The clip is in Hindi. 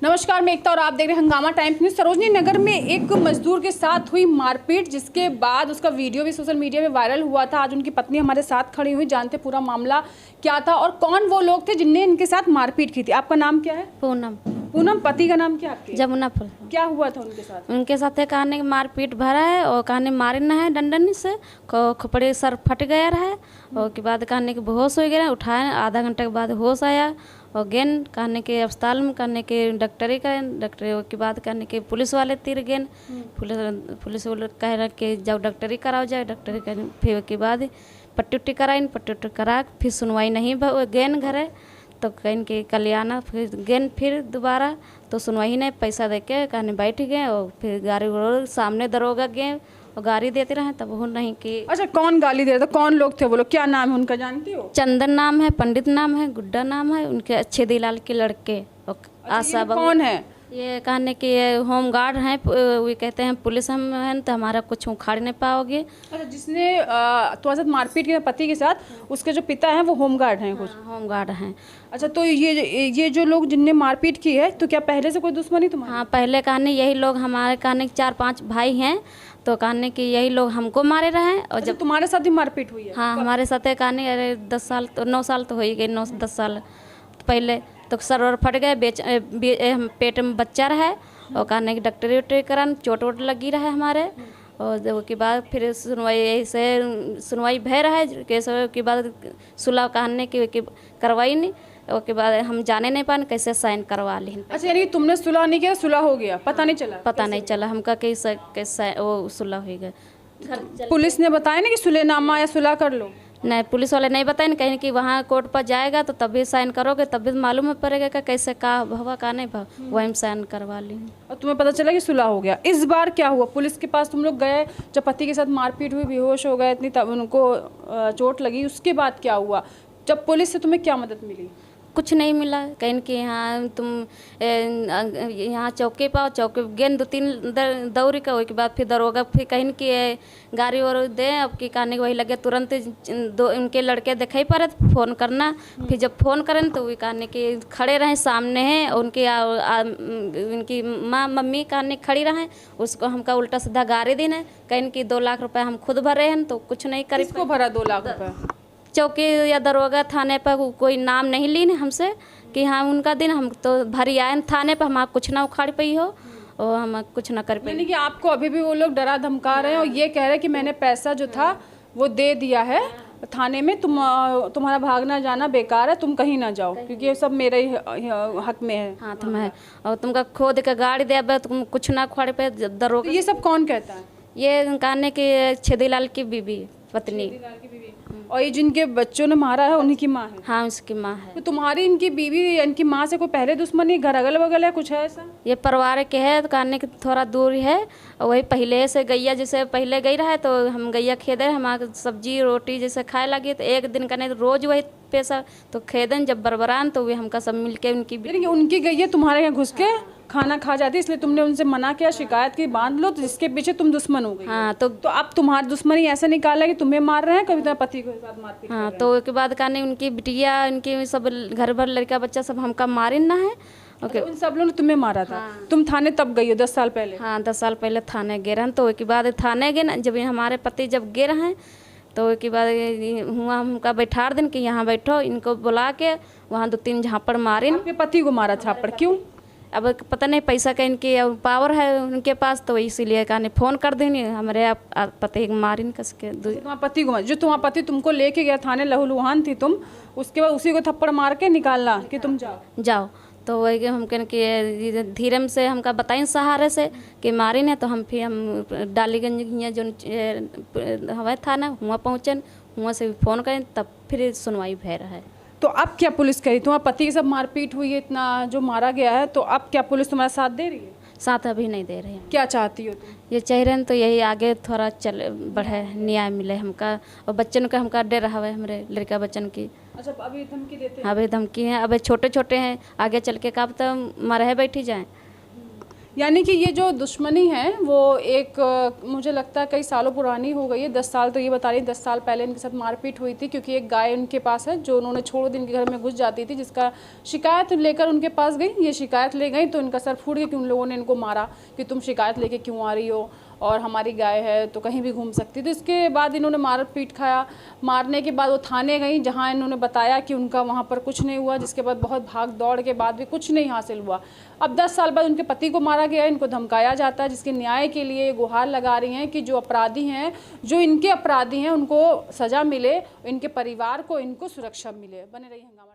नमस्कार, मैं एकता और आप देख रहे हैं हंगामा टाइम्स न्यूज़। सरोजनी नगर में एक मजदूर के साथ हुई मारपीट, जिसके बाद उसका वीडियो भी सोशल मीडिया में वायरल हुआ था। आज उनकी पत्नी हमारे साथ खड़ी हुई, जानते पूरा मामला क्या था और कौन वो लोग थे जिनने इनके साथ मारपीट की थी। आपका नाम क्या है? पूनम। पूनम, पति का नाम क्या आपके? जमुनापुर। क्या हुआ था उनके साथ? उनके साथ है कहने की मारपीट भरा है और कहने मारना है डंडन से, खोपड़े सर फट गया रहा है और के बाद कहने के बेहोश हो गया, उठाए आधा घंटे के बाद होश आया और गेंद कहने के अस्पताल में कहने के डॉक्टरी करें, डॉक्टरी के बाद कहने के पुलिस वाले तीर गेंद पुलिस वाले कह रहे कि जब डॉक्टरी कराओ जाए, डॉक्टरी कर फिर के बाद पट्टी उट्टी कराई, पट्टी उट्टी करा फिर सुनवाई नहीं गेंद घरे तो कहीं के कल्याणा फिर गेंद फिर दोबारा तो सुनवाई नहीं, पैसा दे के कहने बैठ गए और फिर गाड़ी सामने दरोगा गए और गाड़ी देते रहे तब वो नहीं कि। अच्छा, कौन गाली दे रहा था? कौन लोग थे वो लोग? क्या नाम है उनका, जानती हो? चंदन नाम है, पंडित नाम है, गुड्डा नाम है, उनके अच्छे दिलाल के लड़के। और आशा कौन है? ये कहने कि ये होम गार्ड हैं, वो कहते हैं पुलिस हम हैं तो हमारा कुछ उखाड़ नहीं पाओगे। अच्छा, जिसने तुम्हारे साथ मारपीट किया पति के साथ, उसके जो पिता हैं वो होम गार्ड हैं कुछ? हाँ, होम गार्ड हैं। अच्छा, तो ये जो लोग जिनने मारपीट की है, तो क्या पहले से कोई दुश्मनी तुम्हारी? हाँ, पहले कहने यही लोग हमारे कहने 4-5 भाई हैं तो कहने कि यही लोग हमको मारे रहे और जब तुम्हारे साथ ही मारपीट हुई है? हाँ, हमारे साथ है कहने अरे 10 साल तो 9 साल तो हो ही गए, 9-10 साल पहले तो सर और फट गए, पेट में बच्चा रहा और कहने की डॉक्टरी वक्टरी करान, चोट वोट लगी रहा है हमारे और उसके बाद फिर सुनवाई से सुनवाई भय रहा है केस के बाद सुलह कहने की करवाई नहीं, उसके बाद हम जाने नहीं पाए कैसे साइन करवा ली। अच्छा, यानी तुमने सुलह नहीं किया, सुलह हो गया, पता नहीं चला? पता नहीं चला हमका कैसे वो सुलह हो गया। पुलिस ने बताया ना कि सुलेनामा या सुलह कर लो? नहीं, पुलिस वाले नहीं बताए, कहीं कि वहाँ कोर्ट पर जाएगा तो तभी साइन करोगे, तभी मालूम पड़ेगा कि कैसे का हुआ का नहीं हुआ, वही में साइन करवा ली। और तुम्हें पता चला कि सुलह हो गया। इस बार क्या हुआ? पुलिस के पास तुम लोग गए, जब पति के साथ मारपीट हुई, बेहोश हो गए इतनी, तब उनको चोट लगी, उसके बाद क्या हुआ? जब पुलिस से तुम्हें क्या मदद मिली? कुछ नहीं मिला, कहीं कि यहाँ तुम यहाँ चौके पाओ, चौके गेंद 2-3 दौरी का, उसके बाद फिर दरोगा फिर कहीं कि गाड़ी और दे, अब की कहने वही लगे तुरंत दो उनके लड़के दिखाई पड़े फ़ोन करना, फिर जब फ़ोन करें तो वही कहने कि खड़े रहें सामने हैं, उनकी उनकी माँ मम्मी कहने खड़ी रहें, उसको हमका उल्टा सीधा गाड़ी देना, कहीं कि 2 लाख रुपये हम खुद भरे हैं तो कुछ नहीं कर। किसको भरा 2 लाख रुपये? चौकी या दरोगा थाने पर कोई नाम नहीं ली हमसे कि हाँ उनका दिन, हम तो भरी आए थाने पर, हम कुछ ना उखाड़ पाई हो और हम कुछ ना कर पाई। यानी कि आपको अभी भी वो लोग डरा धमका रहे हैं और ये कह रहे हैं कि मैंने पैसा जो था वो दे दिया है थाने में, तुम्हारा भागना जाना बेकार है, तुम कहीं ना जाओ क्योंकि ये सब मेरे ही हक में है। हाँ, तुम है और तुमका खोद के गाड़ी दे, तुम कुछ ना उखाड़ पे दरोगा। ये सब कौन कहता है? ये कहने की छेदीलाल की बीबी पत्नी। और ये जिनके बच्चों ने मारा है उन्हीं की माँ है? हाँ, उसकी माँ है। तो तुम्हारी इनकी बीवी, इनकी माँ से कोई पहले दुश्मनी, घर अगल बगल है, कुछ है ऐसा? ये परिवार के है तो कहने की थोड़ा दूर है और वही पहले से गैया जैसे पहले गई रहा है तो हम गैया खेदे हमारे सब्जी रोटी जैसे खाए लगी तो एक दिन का नहीं रोज वही पैसा तो खेदन जब बरबरान तो वे हमका सब मिलके उनकी गैया तुम्हारे यहाँ घुस के खाना खा जाती, इसलिए तुमने उनसे मना किया, शिकायत की, बांध लो, तो जिसके पीछे तुम दुश्मन हो गई। हाँ, तो अब तुम्हारी दुश्मनी ऐसा निकाला कि तुम्हें मार रहे हैं, कभी तुम्हारे पति के साथ मारपीट कर रहे हैं। हाँ, तो उसके बाद कहने उनकी बिटिया, उनकी सब घर भर लड़का बच्चा सब हमका मारे ना है। ओके, उन सब लोगों ने तुम्हें मारा था? हाँ। तुम थाने तब गई हो 10 साल पहले? हाँ, 10 साल पहले थाने गए रहे, तो उसके बाद थाने गए ना, जब हमारे पति जब गए रहे तो उसके बाद हुआ हमका बैठा दिन कि यहाँ बैठो, इनको बुला के वहाँ 2-3 झापड़ मारे। आपके पति को मारा झापड़? क्यों? अब पता नहीं पैसा का इनके पावर है उनके पास, तो इसीलिए कहने फ़ोन कर देंगे हमारे पति को मारिन कस के। तुम्हारे पति को, जो तुम्हारा पति तुमको लेके गया थाने, लहूलुहान थी तुम, उसके बाद उसी को थप्पड़ मार के निकालना कि तुम जाओ। तो वही हम कहने कि धीरम से हमका बताएं सहारे से कि मारिन है, तो हम डालीगंज हियाँ जो हवा थाना हुआ पहुँचन, हुआ से फ़ोन करें तब फिर सुनवाई भय रहा है। तो अब क्या पुलिस करी? तुम्हारे पति के सब मारपीट हुई है, इतना जो मारा गया है, तो अब क्या पुलिस तुम्हारा साथ दे रही है? साथ अभी नहीं दे रही है। क्या चाहती हो तुम? ये चाह रहे हैं तो यही आगे थोड़ा चल बढ़े, न्याय मिले हमका और बच्चन का हमका डर रहा है, हमारे लड़का बच्चन की। अच्छा, अभी धमकी देते हैं? अभी धमकी है, अभी छोटे छोटे हैं, आगे चल के कब तक मरे बैठी जाए। यानी कि ये जो दुश्मनी है वो एक मुझे लगता है कई सालों पुरानी हो गई है। 10 साल तो ये बता रही है, 10 साल पहले इनके साथ मारपीट हुई थी क्योंकि एक गाय उनके पास है जो उन्होंने छोड़ दी, इनके घर में घुस जाती थी, जिसका शिकायत लेकर उनके पास गई। ये शिकायत ले गई तो इनका सर फूट गया कि उन लोगों ने इनको मारा कि तुम शिकायत लेके क्यों आ रही हो और हमारी गाय है तो कहीं भी घूम सकती। तो इसके बाद इन्होंने मार पीट खाया। मारने के बाद वो थाने गई जहाँ इन्होंने बताया कि उनका वहाँ पर कुछ नहीं हुआ, जिसके बाद बहुत भाग दौड़ के बाद भी कुछ नहीं हासिल हुआ। अब 10 साल बाद उनके पति को मारा गया, इनको धमकाया जाता है, जिसके न्याय के लिए गुहार लगा रही हैं कि जो अपराधी हैं, जो इनके अपराधी हैं, उनको सज़ा मिले, इनके परिवार को इनको सुरक्षा मिले। बने रही हंगामा।